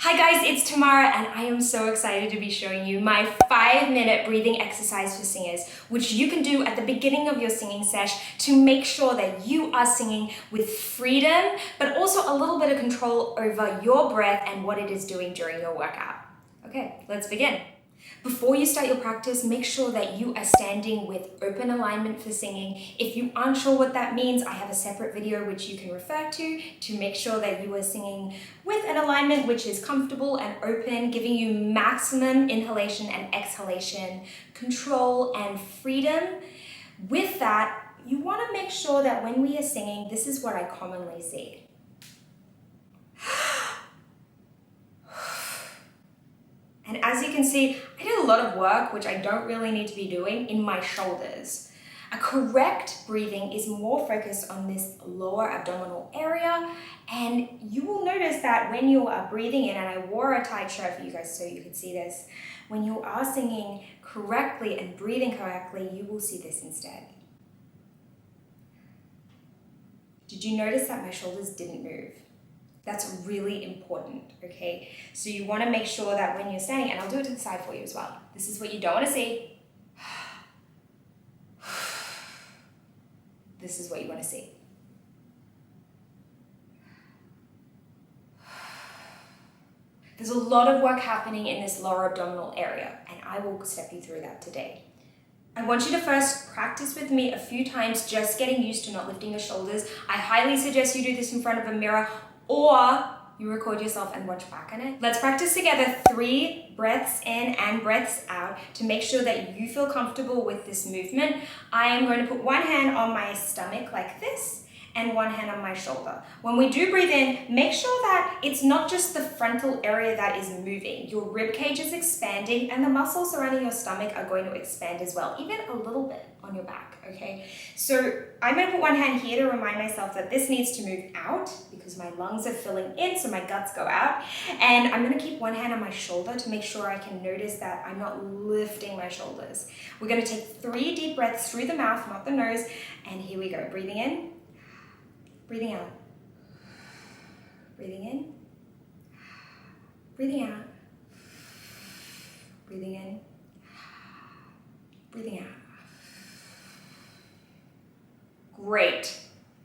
Hi guys, it's Tamara and I am so excited to be showing you my 5-minute breathing exercise for singers, which you can do at the beginning of your singing sesh to make sure that you are singing with freedom, but also a little bit of control over your breath and what it is doing during your workout. Okay, let's begin. Before you start your practice, make sure that you are standing with open alignment for singing. If you aren't sure what that means, I have a separate video which you can refer to make sure that you are singing with an alignment which is comfortable and open, giving you maximum inhalation and exhalation, control and freedom. With that, you want to make sure that when we are singing, this is what I commonly see. And as you can see, I did a lot of work, which I don't really need to be doing, in my shoulders. A correct breathing is more focused on this lower abdominal area. And you will notice that when you are breathing in, and I wore a tight shirt for you guys so you could see this, when you are singing correctly and breathing correctly, you will see this instead. Did you notice that my shoulders didn't move? That's really important, okay? So you want to make sure that when you're standing, and I'll do it to the side for you as well. This is what you don't want to see. This is what you want to see. There's a lot of work happening in this lower abdominal area, and I will step you through that today. I want you to first practice with me a few times, just getting used to not lifting your shoulders. I highly suggest you do this in front of a mirror, or you record yourself and watch back on it. Let's practice together 3 breaths in and breaths out to make sure that you feel comfortable with this movement. I am going to put one hand on my stomach like this and one hand on my shoulder. When we do breathe in, make sure that it's not just the frontal area that is moving. Your rib cage is expanding and the muscles surrounding your stomach are going to expand as well, even a little bit on your back, okay? So I'm gonna put one hand here to remind myself that this needs to move out because my lungs are filling in, so my guts go out. And I'm gonna keep one hand on my shoulder to make sure I can notice that I'm not lifting my shoulders. We're gonna take 3 deep breaths through the mouth, not the nose. And here we go, breathing in, breathing out, breathing in, breathing out, breathing in, breathing out. Great,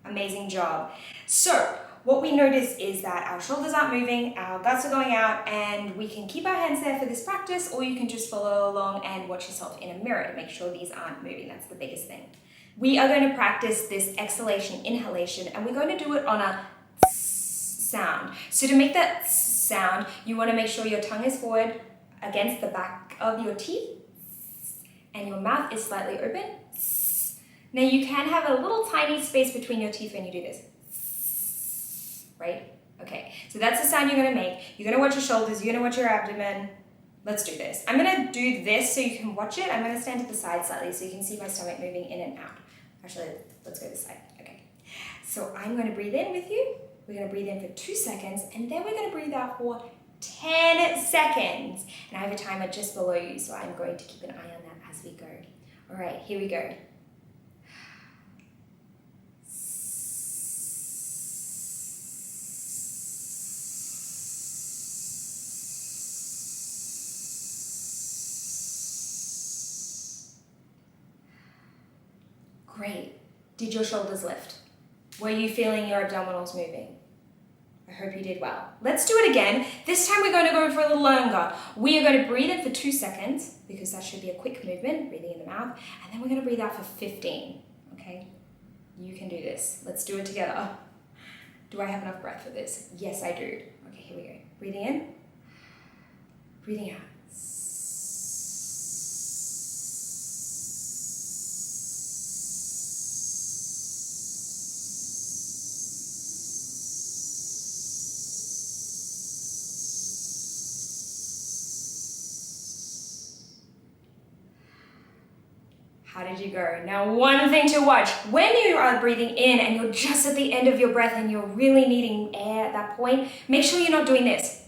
amazing job. So what we notice is that our shoulders aren't moving, our guts are going out, and we can keep our hands there for this practice, or you can just follow along and watch yourself in a mirror to make sure these aren't moving. That's the biggest thing. We are going to practice this exhalation, inhalation, and we're going to do it on a sound. So to make that sound, you want to make sure your tongue is forward against the back of your teeth and your mouth is slightly open. Now you can have a little tiny space between your teeth when you do this, right? Okay, so that's the sound you're going to make. You're going to watch your shoulders, you're going to watch your abdomen. Let's do this. I'm going to do this so you can watch it. I'm going to stand to the side slightly so you can see my stomach moving in and out. Actually, let's go this side. Okay. So I'm going to breathe in with you. We're going to breathe in for 2 seconds, and then we're going to breathe out for 10 seconds. And I have a timer just below you, so I'm going to keep an eye on that as we go. All right, here we go. Great. Did your shoulders lift? Were you feeling your abdominals moving? I hope you did well. Let's do it again. This time we're going to go for a little longer. We are going to breathe in for 2 seconds because that should be a quick movement, breathing in the mouth, and then we're going to breathe out for 15, okay? You can do this. Let's do it together. Do I have enough breath for this? Yes, I do. Okay, here we go. Breathing in, breathing out. How did you go? Now, one thing to watch, when you are breathing in and you're just at the end of your breath and you're really needing air at that point, make sure you're not doing this.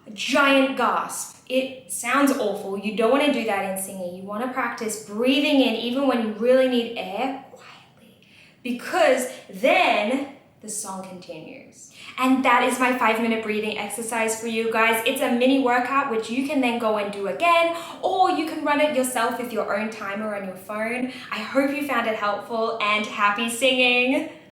A giant gasp. It sounds awful. You don't want to do that in singing. You want to practice breathing in even when you really need air quietly, because then the song continues. And that is my 5-minute breathing exercise for you guys. It's a mini workout which you can then go and do again, or you can run it yourself with your own timer on your phone. I hope you found it helpful, and happy singing.